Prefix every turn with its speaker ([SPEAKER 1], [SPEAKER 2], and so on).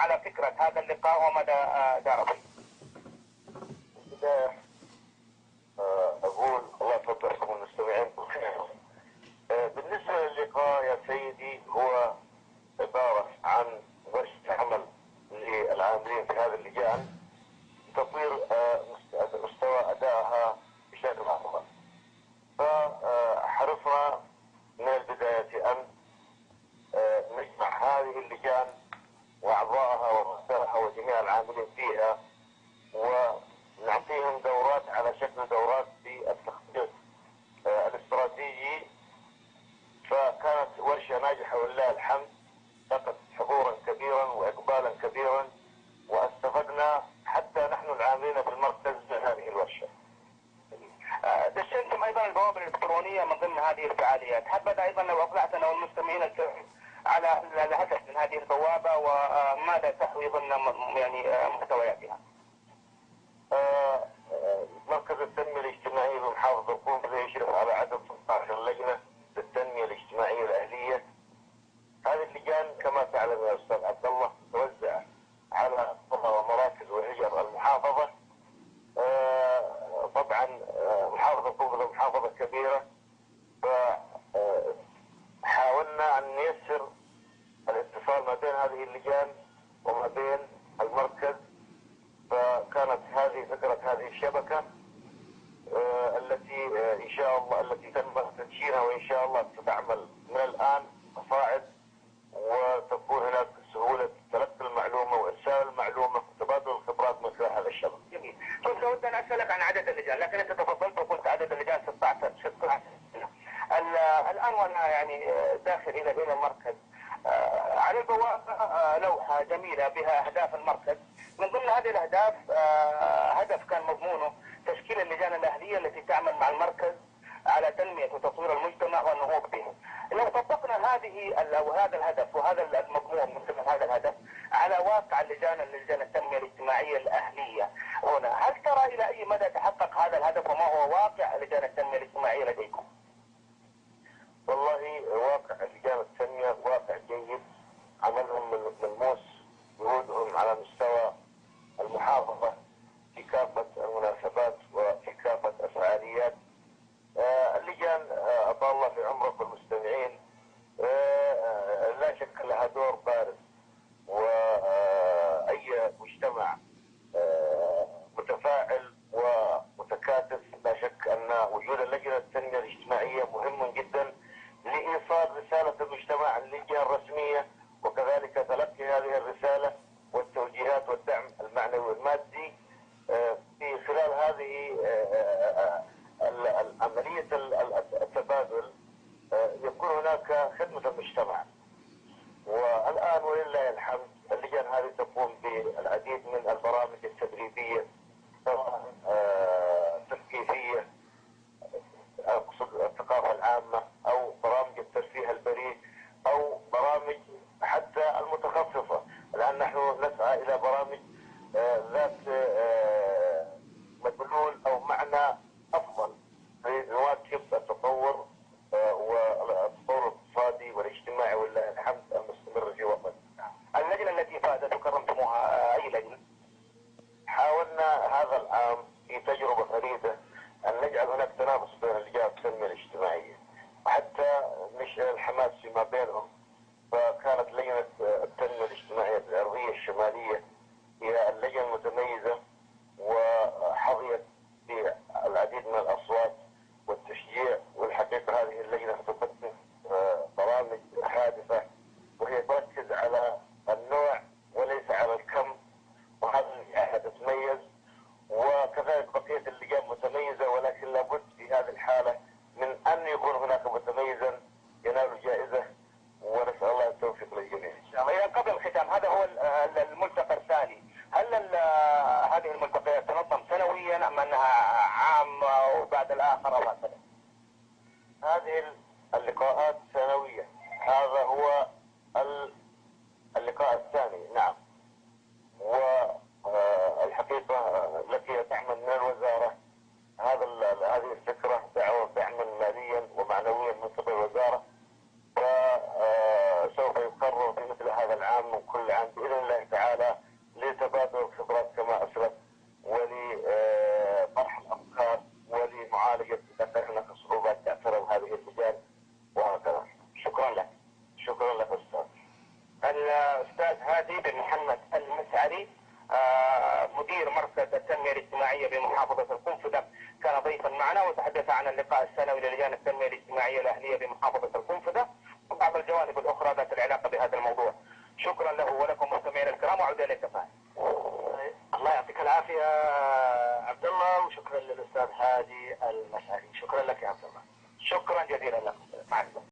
[SPEAKER 1] على فكرة هذا اللقاء ومدى داره فيه.
[SPEAKER 2] بداية أقول الله يفضلكم المستمعين بخير. بالنسبة للقاء يا سيدي هو عبارة عن ورشة عمل للعاملين في هذه اللجان تطوير مستوى أدائها بشكل أفضل. فحرصنا من البداية أن نجمع هذه اللجان وأعضائها ورؤسائها وجميع العاملين فيها ونعطيهم دورات على شكل دورات بالتخطيط الاستراتيجي. فكانت ورشة ناجحة ولله الحمد، لقت حضورا كبيرا وإقبالا كبيرا، واستفدنا حتى نحن العاملين في المركز من هذه الورشة.
[SPEAKER 1] دشنتم ايضا البوابه الالكترونيه من ضمن هذه الفعاليات، حبذا ايضا لو اطلعتنا والمستمعين الكرام على الهدف من هذه البوابه وماذا تحوي ضمن يعني محتوياتها.
[SPEAKER 2] مركز التنمية الاجتماعية بمحافظة القنفذة يشرف على عدد 16 لجنة للتنمية الاجتماعية الأهلية. هذه اللجان كما تعلم يا أستاذ عبد الله توزع على قرى ومراكز وحجر المحافظة. طبعا محافظة القنفذة محافظة كبيرة، فحاولنا أن نيسر الاتصال ما بين هذه اللجان وما بين المركز. فكانت هذه فكرة هذه الشبكة التي إن شاء الله التي تم تدشينها وإن شاء الله ستعمل من الآن فصاعد، وتكون هناك سهولة تلقي المعلومة وإرسال المعلومة وتبادل الخبرات من خلال هذا الشبكة.
[SPEAKER 1] جميل. كنت أود أن أسألك عن عدد اللجان، لكن أنت تفضلت وقلت عدد اللجان 16. الآن وأنا يعني داخل إلى المركز، على البوابة لوحة جميلة بها أهداف المركز. من ضمن هذه الأهداف هدف كان مضمونه تشكيل اللجان الأهلية التي تعمل مع المركز على تنمية وتطوير المجتمع والنهوض به. لو طبقنا هذه أو هذا الهدف وهذا المضمون من ضمن هذا الهدف على واقع لجان التنمية الاجتماعية الأهلية هنا، هل ترى إلى أي مدى تحقق هذا الهدف وما هو واقع لجان التنمية الاجتماعية لديكم؟
[SPEAKER 2] والله واقع لجان التنمية واقع جيد، عملهم ملموس، جهودهم على مستوى المحافظة في كافة المناسبات وفي كافة الفعاليات. اللجان أطال الله في عمرك والمستمعين لا شك لها دور بارز، وأي مجتمع متفاعل ومتكاتف لا شك أن وجود اللجنة التنمية الاجتماعية مهم جدا لإيصال رسالة المجتمع للجهة الرسمية، وكذلك تلقي هذه الرسالة والتوجيهات والدعم المعنوي والمادي. في خلال هذه عملية التبادل يكون هناك خدمة المجتمع. والآن ولله الحمد اللجان هذه تقوم بالعديد من البرامج التدريبية، سواء تثقيفية أقصد الثقافة العامة، أو برامج الترفيه البريء، أو برامج حتى المتخصصة. الآن نحن نسعى إلى برامج ذات مدلول أو معنى أفضل لنواكب التطور والتطور الاقتصادي والاجتماعي ولله الحمد المستمر في وطننا.
[SPEAKER 1] اللجنة التي فازت وكرمتموها أي لجنة؟
[SPEAKER 2] حاولنا هذا العام في تجربة فريدة أن نجعل هناك تنافس بين اللجان التنمية الاجتماعية وحتى نشعل الحماس فيما بينهم. فكانت لجنة التنمية الاجتماعية العرضية الشمالية هي اللجنة المتميزة، وحظيت بالعديد من الأصوات والتشجيع. والحقيقة هذه اللجنة تقدم برامج حادثة، وهي تركز على النوع وليس على الكم، وهذا اللي تتميز. وكذلك بقية اللجان متميزة، ولكن لابد في هذه الحالة من أن يكون هناك متميزا ينال جائزة، ونسأل الله التوفيق للجميع.
[SPEAKER 1] إن شاء الله. قبل الختام، هذا هو الملتقى الثاني، هل هذه الملتقيات تنظم سنويا أم أنها عامة وبعد الآخر أو هكذا؟
[SPEAKER 2] هذه اللقاءات سنوية، هذا هو اللقاء الثاني. نعم. والحقيقة التي تعمل من الوزارة هذه الفكرة دعما ماليا ومعنويا من قبل الوزارة، فسوف يقرر في مثل هذا العام عام وكل عام بإذن الله تعالى لتبادل الخبرات كما أسلف، ولطرح الأفكار، ولمعالجة إذا هناك صعوبات تعترض هذه اللجان وهكذا.
[SPEAKER 1] شكرا لك.
[SPEAKER 2] شكرا لك أستاذ.
[SPEAKER 1] الأستاذ هادي بن محمد المسعري مدير مركز التنمية الاجتماعية بمحافظة القنفذة كان ضيفا معنا وتحدث عن اللقاء السنوي للجان التنمية الاجتماعية الأهلية بمحافظة القنفذة وبعض الجوانب الأخرى